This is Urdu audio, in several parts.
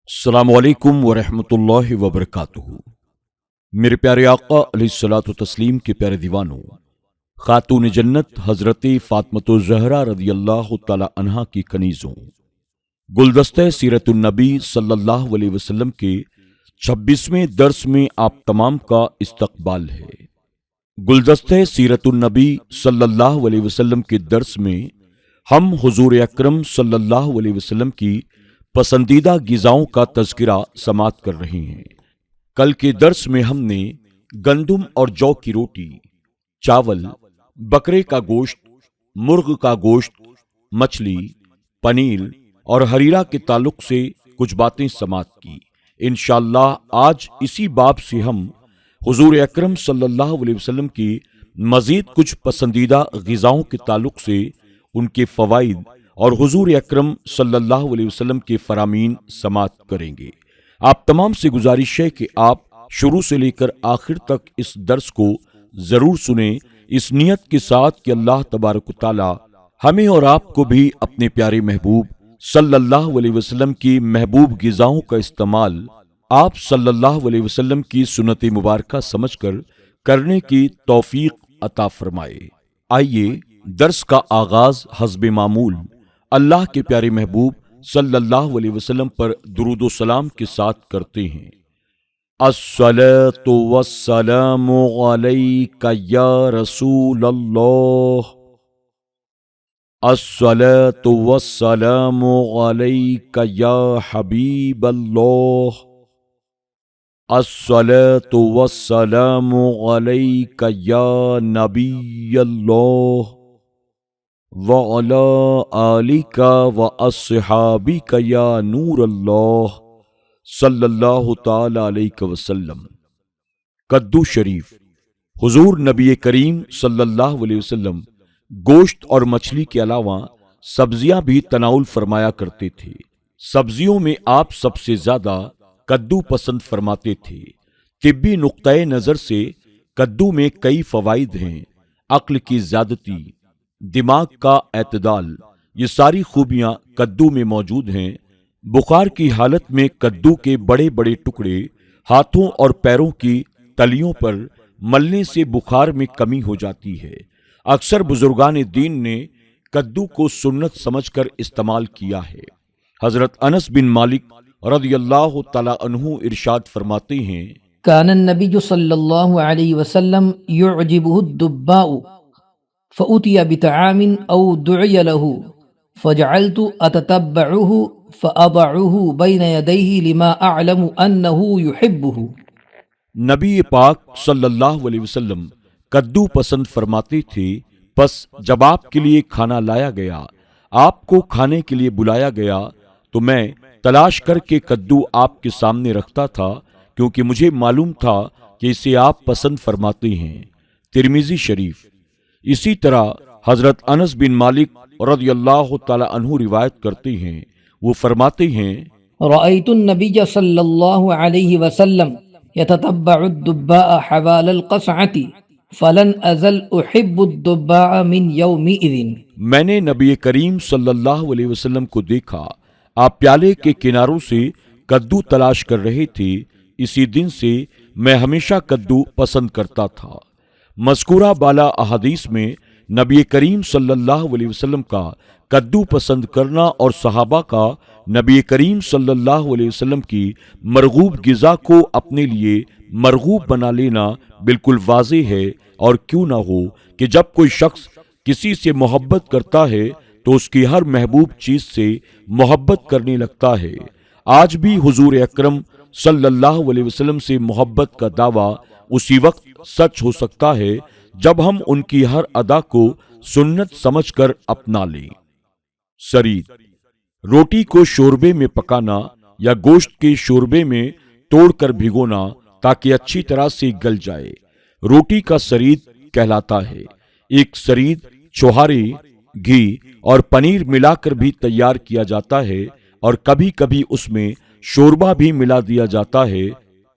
السلام علیکم ورحمۃ اللہ وبرکاتہ۔ میرے پیارے آقا علیہ الصلوۃ والتسلیم کے پیارے دیوانوں، خاتون جنت حضرت فاطمۃ الزہرا رضی اللہ تعالی عنہا کی کنیزوں، گلدستہ سیرت النبی صلی اللہ علیہ وسلم کے 26ویں درس میں آپ تمام کا استقبال ہے۔ گلدستہ سیرت النبی صلی اللہ علیہ وسلم کے درس میں ہم حضور اکرم صلی اللہ علیہ وسلم کی پسندیدہ غذاؤں کا تذکرہ سماعت کر رہے ہیں۔ کل کے درس میں ہم نے گندم اور جو کی روٹی، چاول، بکرے کا گوشت، مرغ کا گوشت، مچھلی، پنیر اور حریرہ کے تعلق سے کچھ باتیں سماعت کی۔ انشاءاللہ آج اسی باب سے ہم حضور اکرم صلی اللہ علیہ وسلم کی مزید کچھ پسندیدہ غذاؤں کے تعلق سے ان کے فوائد اور حضور اکرم صلی اللہ علیہ وسلم کے فرامین سماعت کریں گے۔ آپ تمام سے گزارش ہے کہ آپ شروع سے لے کر آخر تک اس درس کو ضرور سنیں، اس نیت کے ساتھ کہ اللہ تبارک و تعالی ہمیں اور آپ کو بھی اپنے پیارے محبوب صلی اللہ علیہ وسلم کی محبوب غذاؤں کا استعمال آپ صلی اللہ علیہ وسلم کی سنت مبارکہ سمجھ کر کرنے کی توفیق عطا فرمائے۔ آئیے درس کا آغاز حسب معمول اللہ کے پیارے محبوب صلی اللہ علیہ وسلم پر درود و سلام کے ساتھ کرتے ہیں۔ الصلاۃ والسلام علیک یا رسول اللہ، الصلاۃ والسلام علیک یا حبیب اللہ، الصلاۃ والسلام علیک یا نبی اللہ وَعَلَىٰ آلِكَ وَأَصْحَابِكَ یا نور اللہ صلی اللہ تعالی علیہ وسلم۔ کدو شریف۔ حضور نبی کریم صلی اللہ علیہ وسلم گوشت اور مچھلی کے علاوہ سبزیاں بھی تناول فرمایا کرتے تھے۔ سبزیوں میں آپ سب سے زیادہ کدو پسند فرماتے تھے۔ طبی نقطۂ نظر سے کدو میں کئی فوائد ہیں۔ عقل کی زیادتی، دماغ کا اعتدال، یہ ساری خوبیاں کدو میں موجود ہیں۔ بخار کی حالت میں کدو کے بڑے بڑے ٹکڑے ہاتھوں اور پیروں کی تلیوں پر ملنے سے بخار میں کمی ہو جاتی ہے۔ اکثر بزرگان دین نے کدو کو سنت سمجھ کر استعمال کیا ہے۔ حضرت انس بن مالک رضی اللہ تعالی عنہ ارشاد فرماتے ہیں، كان النبي صلى الله عليه وسلم يعجبه الدباء فأتي بطعام أو دعي له فجعلت أتتبعه فأضعه بين يديه لما أعلم أنه يحبه۔ نبی پاک صلی اللہ علیہ وسلم کدو پسند فرماتے تھے، پس جب آپ کے لیے کھانا لایا گیا، آپ کو کھانے کے لیے بلایا گیا تو میں تلاش کر کے کدو آپ کے سامنے رکھتا تھا، کیونکہ مجھے معلوم تھا کہ اسے آپ پسند فرماتے ہیں۔ ترمذی شریف۔ اسی طرح حضرت انس بن مالک رضی اللہ تعالی عنہ روایت کرتے ہیں، وہ فرماتے ہیں، رأيت النبي صلى الله عليه وسلم يتتبع الدباء حوال القصعة فلن أزل أحب الدباء من يومئذ۔ میں نے نبی کریم صلی اللہ علیہ وسلم کو دیکھا، آپ پیالے کے کناروں سے کدو تلاش کر رہے تھے، اسی دن سے میں ہمیشہ کدو پسند کرتا تھا۔ مذکورہ بالا احادیث میں نبی کریم صلی اللہ علیہ وسلم کا کدو پسند کرنا اور صحابہ کا نبی کریم صلی اللہ علیہ وسلم کی مرغوب غذا کو اپنے لیے مرغوب بنا لینا بالکل واضح ہے۔ اور کیوں نہ ہو کہ جب کوئی شخص کسی سے محبت کرتا ہے تو اس کی ہر محبوب چیز سے محبت کرنے لگتا ہے۔ آج بھی حضور اکرم صلی اللہ علیہ وسلم سے محبت کا دعویٰ اسی وقت سچ ہو سکتا ہے جب ہم ان کی ہر ادا کو سنت سمجھ کر اپنا لیں۔ سرید۔ روٹی کو شوربے میں پکانا یا گوشت کے شوربے میں توڑ کر بھگونا تاکہ اچھی طرح سے گل جائے، روٹی کا سرید کہلاتا ہے۔ ایک سرید چھوہارے، گھی اور پنیر ملا کر بھی تیار کیا جاتا ہے، اور کبھی کبھی اس میں شوربہ بھی ملا دیا جاتا ہے،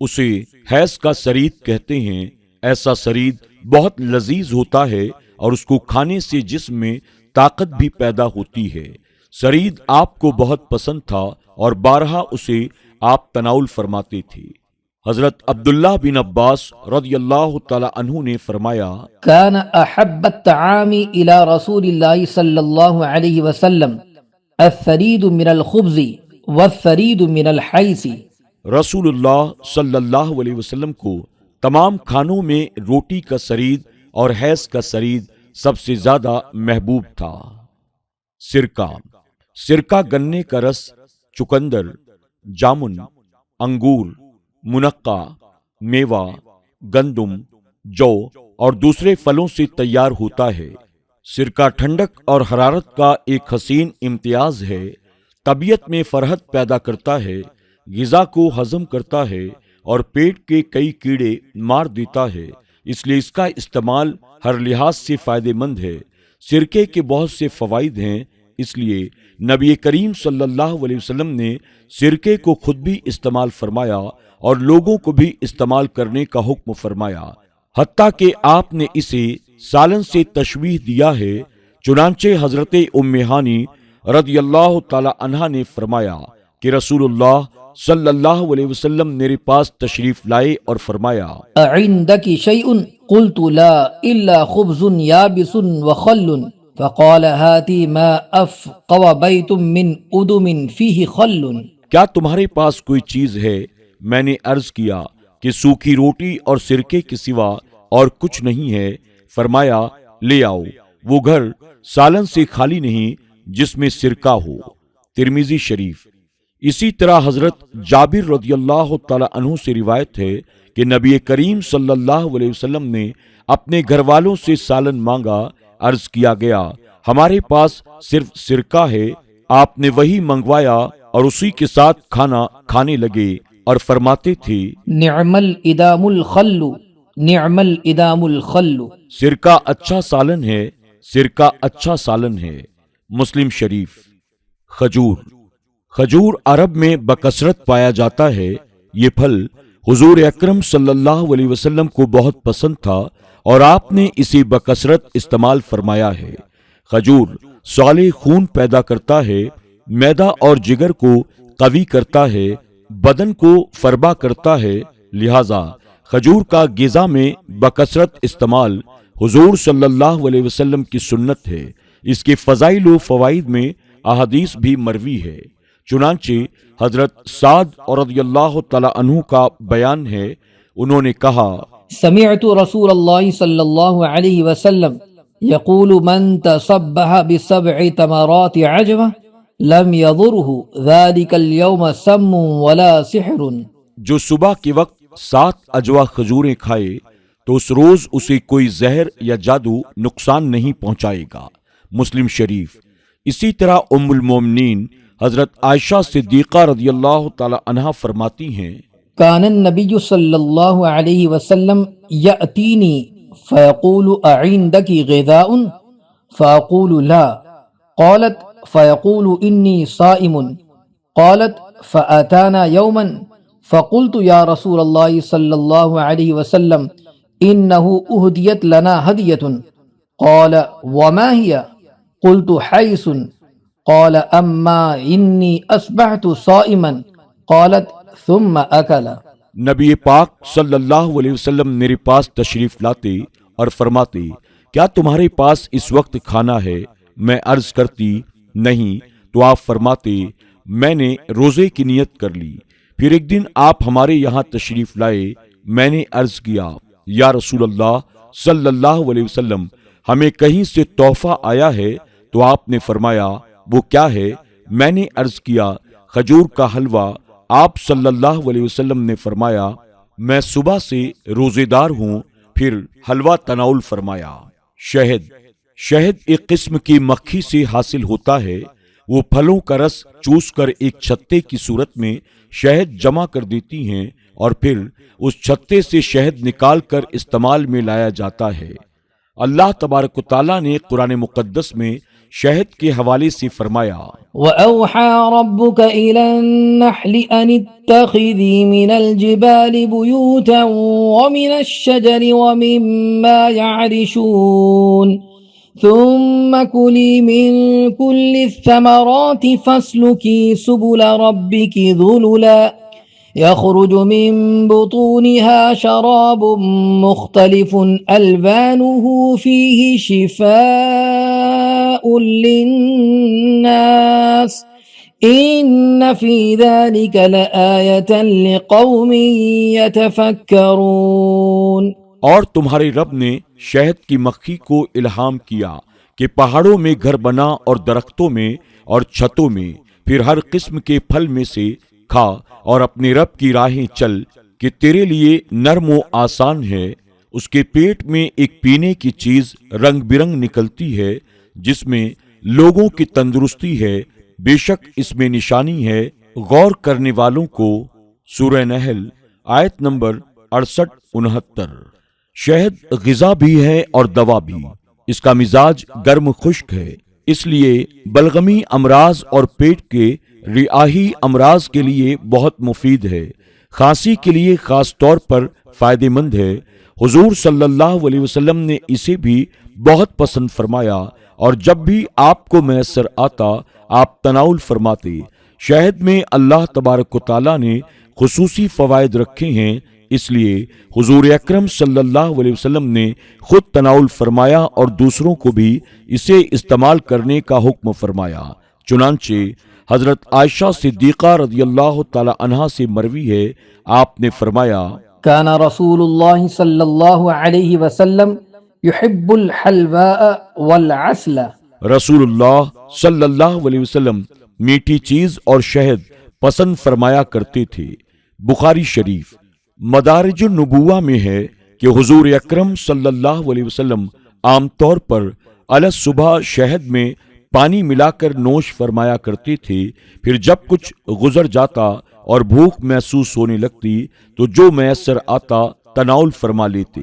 اسے حیض کا سرید کہتے ہیں۔ ایسا سرید بہت لذیذ ہوتا ہے اور اس کو کھانے سے جسم میں طاقت بھی پیدا ہوتی ہے۔ سرید آپ کو بہت پسند تھا اور بارہا اسے آپ تناول فرماتے تھے۔ حضرت عبداللہ بن عباس رضی اللہ تعالی عنہ نے فرمایا، كان أحب الطعام إلى رسول الله صلى الله عليه وسلم الثريد من الخبز والثريد من الحيث۔ رسول اللہ صلی اللہ علیہ وسلم کو تمام کھانوں میں روٹی کا سرید اور حیض کا سرید سب سے زیادہ محبوب تھا۔ سرکہ، سرکہ گنے کا رس، چقندر، جامن، انگور، منقع، میوہ، گندم، جو اور دوسرے پھلوں سے تیار ہوتا ہے۔ سرکہ ٹھنڈک اور حرارت کا ایک حسین امتیاز ہے، طبیعت میں فرحت پیدا کرتا ہے، غذا کو ہضم کرتا ہے اور پیٹ کے کئی کیڑے مار دیتا ہے، اس لیے اس کا استعمال ہر لحاظ سے فائدہ مند ہے۔ سرکے کے بہت سے فوائد ہیں، اس لیے نبی کریم صلی اللہ علیہ وسلم نے سرکے کو خود بھی استعمال فرمایا اور لوگوں کو بھی استعمال کرنے کا حکم فرمایا، حتیٰ کہ آپ نے اسے سالن سے تشبیہ دیا ہے۔ چنانچہ حضرت ام ہانی رضی اللہ تعالی عنہا نے فرمایا کہ رسول اللہ صلی اللہ علیہ وسلم میرے پاس تشریف لائے اور فرمایا، أعندك شيء؟ قلت لا إلا خبز يابس وخل، فقال هاتي ما أفقو بيت من أدم فيه خل۔ کیا تمہارے پاس کوئی چیز ہے؟ میں نے عرض کیا کہ سوکھی روٹی اور سرکے کے سوا اور کچھ نہیں ہے۔ فرمایا، لے آؤ۔ وہ گھر سالن سے خالی نہیں جس میں سرکہ ہو۔ ترمذی شریف۔ اسی طرح حضرت جابر رضی اللہ تعالی عنہ سے روایت ہے کہ نبی کریم صلی اللہ علیہ وسلم نے اپنے گھر والوں سے سالن مانگا۔ عرض کیا گیا، ہمارے پاس صرف سرکہ ہے۔ آپ نے وہی منگوایا اور اسی کے ساتھ کھانا کھانے لگے اور فرماتے تھے، نعم الإدام الخل، نعم الإدام الخل۔ سرکہ اچھا سالن ہے، سرکہ اچھا سالن ہے۔ مسلم شریف۔ کھجور، کھجور عرب میں بکثرت پایا جاتا ہے۔ یہ پھل حضور اکرم صلی اللہ علیہ وسلم کو بہت پسند تھا اور آپ نے اسے بکثرت استعمال فرمایا ہے۔ کھجور صالح خون پیدا کرتا ہے، معدہ اور جگر کو قوی کرتا ہے، بدن کو فربا کرتا ہے، لہذا کھجور کا غذا میں بکثرت استعمال حضور صلی اللہ علیہ وسلم کی سنت ہے۔ اس کے فضائل و فوائد میں احادیث بھی مروی ہے۔ چنانچہ حضرت سعد رضی اللہ تعالی عنہ کا بیان ہے، انہوں نے کہا، سمعت رسول اللہ صلی اللہ علیہ وسلم يقول من تصبح بسبع تمرات عجوة لم يضره ذلك اليوم سم ولا سحر۔ جو صبح کے وقت 7 اجوا کھجوریں کھائے تو اس روز اسے کوئی زہر یا جادو نقصان نہیں پہنچائے گا۔ مسلم شریف۔ اسی طرح ام المومنین حضرت عائشہ صدیقہ رضی اللہ تعالی عنہا فرماتی ہیں، كان النبي صلى الله عليه وسلم يأتيني فيقول أعندك غذاء؟ فأقول لا، قالت فيقول إني صائم، قالت فأتانا يوما فقلت يا رسول الله صلى الله عليه وسلم إنه أهديت لنا هدية، قال وما هي؟ قلت حيث، قال أما إني أصبحت صائما، قالت ثم أكل۔ نبی پاک صلی اللہ علیہ وسلم میرے پاس تشریف لاتے اور فرماتے، کیا تمہارے پاس اس وقت کھانا ہے؟ میں عرض کرتی نہیں، تو آپ فرماتے، میں نے روزے کی نیت کر لی۔ پھر ایک دن آپ ہمارے یہاں تشریف لائے، میں نے عرض کیا، یا رسول اللہ صلی اللہ علیہ وسلم، ہمیں کہیں سے تحفہ آیا ہے؟ تو آپ نے فرمایا، وہ کیا ہے؟ میں نے عرض کیا، کھجور کا حلوہ۔ آپ صلی اللہ علیہ وسلم نے فرمایا، میں صبح سے روزے دار ہوں۔ پھر حلوہ تناول فرمایا۔ شہد، شہد ایک قسم کی مکھی سے حاصل ہوتا ہے۔ وہ پھلوں کا رس چوس کر ایک چھتے کی صورت میں شہد جمع کر دیتی ہیں اور پھر اس چھتے سے شہد نکال کر استعمال میں لایا جاتا ہے۔ اللہ تبارک و تعالیٰ نے قرآن مقدس میں شہد کے حوالے سے فرمایا، وَأَوْحَى رَبُّكَ إِلَى النَّحْلِ أَنِ اتَّخِذِي مِنَ الْجِبَالِ بُيُوتًا وَمِنَ الشَّجَرِ وَمِمَّا يَعْرِشُونَ ثُمَّ كُلِي مِن كُلِّ الثَّمَرَاتِ فَاسْلُكِي سُبُلَ رَبِّكِ ذُلُلًا يخرج من بطونها شراب مختلف ألوانه فيه شفاء للناس إن في ذلك لآية لقوم يتفكرون۔ اور تمہارے رب نے شہد کی مکھی کو الہام کیا کہ پہاڑوں میں گھر بنا اور درختوں میں اور چھتوں میں، پھر ہر قسم کے پھل میں سے کھا اور اپنے رب کی راہیں چل کہ تیرے لیے نرم و آسان ہے۔ اس کے پیٹ میں ایک پینے کی چیز رنگ برنگ نکلتی ہے جس میں لوگوں کی تندرستی ہے، بے شک اس میں نشانی ہے غور کرنے والوں کو۔ سورہ نحل آیت نمبر 68-69۔ شہد غذا بھی ہے اور دوا بھی۔ اس کا مزاج گرم خشک ہے، اس لیے بلغمی امراض اور پیٹ کے رعائی امراض کے لیے بہت مفید ہے۔ کھانسی کے لیے خاص طور پر فائدہ مند ہے۔ حضور صلی اللہ علیہ وسلم نے اسے بھی بہت پسند فرمایا اور جب بھی آپ کو میسر آتا آپ تناول فرماتے۔ شہد میں اللہ تبارک و تعالیٰ نے خصوصی فوائد رکھے ہیں، اس لیے حضور اکرم صلی اللہ علیہ وسلم نے خود تناول فرمایا اور دوسروں کو بھی اسے استعمال کرنے کا حکم فرمایا۔ چنانچہ حضرت عائشہ صدیقہ رضی اللہ تعالی عنہا سے مروی ہے، آپ نے فرمایا كان رسول الله صلى الله عليه وسلم يحب الحلواء والعسل۔ رسول اللہ صلی اللہ علیہ وسلم میٹھی چیز اور شہد پسند فرمایا کرتے تھے۔ بخاری شریف۔ مدارج النبوہ میں ہے کہ حضور اکرم صلی اللہ علیہ وسلم عام طور پر علی صبح شہد میں پانی ملا کر نوش فرمایا کرتے تھے، پھر جب کچھ گزر جاتا اور بھوک محسوس ہونے لگتی تو جو میسر آتا تناول فرما لیتے۔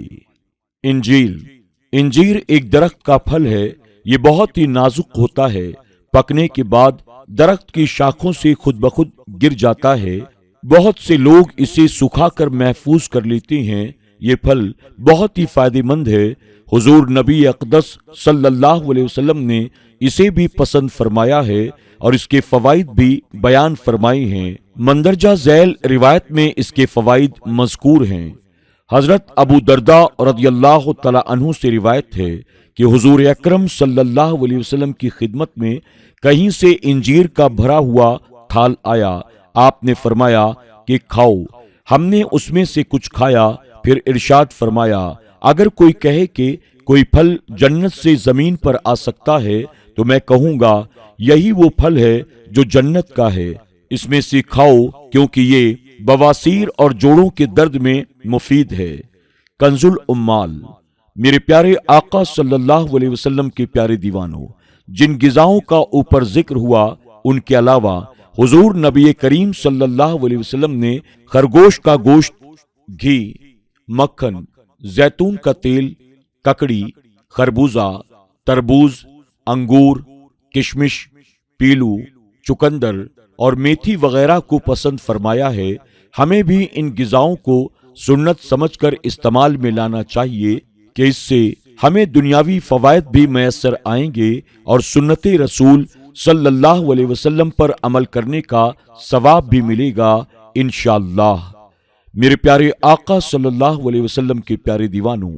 انجیر ایک درخت کا پھل ہے، یہ بہت ہی نازک ہوتا ہے، پکنے کے بعد درخت کی شاخوں سے خود بخود گر جاتا ہے۔ بہت سے لوگ اسے سکھا کر محفوظ کر لیتے ہیں۔ یہ پھل بہت ہی فائدہ مند ہے۔ حضور نبی اقدس صلی اللہ علیہ وسلم نے اسے بھی پسند فرمایا ہے اور اس کے فوائد بھی بیان فرمائے ہیں۔ مندرجہ ذیل روایت میں اس کے فوائد مذکور ہیں۔ حضرت ابو درداء رضی اللہ تعالی عنہ سے روایت ہے کہ حضور اکرم صلی اللہ علیہ وسلم کی خدمت میں کہیں سے انجیر کا بھرا ہوا تھال آیا۔ آپ نے فرمایا کہ کھاؤ۔ ہم نے اس میں سے کچھ کھایا، پھر ارشاد فرمایا اگر کوئی کہے کہ کوئی پھل جنت سے زمین پر آ سکتا ہے تو میں کہوں گا یہی وہ پھل ہے جو جنت کا ہے، اس میں سے کھاؤ کیونکہ یہ بواسیر اور جوڑوں کے درد میں مفید ہے۔ کنز الامال۔ میرے پیارے آقا صلی اللہ علیہ وسلم کے پیارے دیوانوں، جن غذاؤں کا اوپر ذکر ہوا ان کے علاوہ حضور نبی کریم صلی اللہ علیہ وسلم نے خرگوش کا گوشت، گھی، مکھن، زیتون کا تیل، ککڑی، خربوزہ، تربوز، انگور، کشمش، پیلو، چکندر اور میتھی وغیرہ کو پسند فرمایا ہے۔ ہمیں بھی ان غذاؤں کو سنت سمجھ کر استعمال میں لانا چاہیے کہ اس سے ہمیں دنیاوی فوائد بھی میسر آئیں گے اور سنت رسول صلی اللہ علیہ وسلم پر عمل کرنے کا ثواب بھی ملے گا انشاءاللہ۔ میرے پیارے آقا صلی اللہ علیہ وسلم کے پیارے دیوانوں،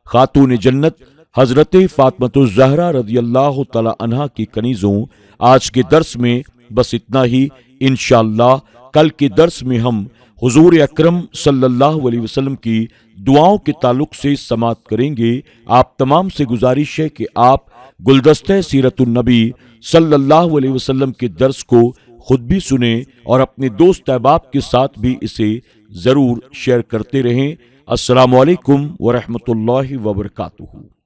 خاتون جنت حضرت فاطمہ الزہرا رضی اللہ تعالی عنہا کی کنیزوں، آج کے درس میں بس اتنا ہی۔ انشاءاللہ کل کے درس میں ہم حضور اکرم صلی اللہ علیہ وسلم کی دعاؤں کے تعلق سے سماعت کریں گے۔ آپ تمام سے گزارش ہے کہ آپ گلدستہ سیرت النبی صلی اللہ علیہ وسلم کے درس کو خود بھی سنیں اور اپنے دوست احباب کے ساتھ بھی اسے ضرور شیئر کرتے رہیں۔ السلام علیکم ورحمۃ اللہ وبرکاتہ۔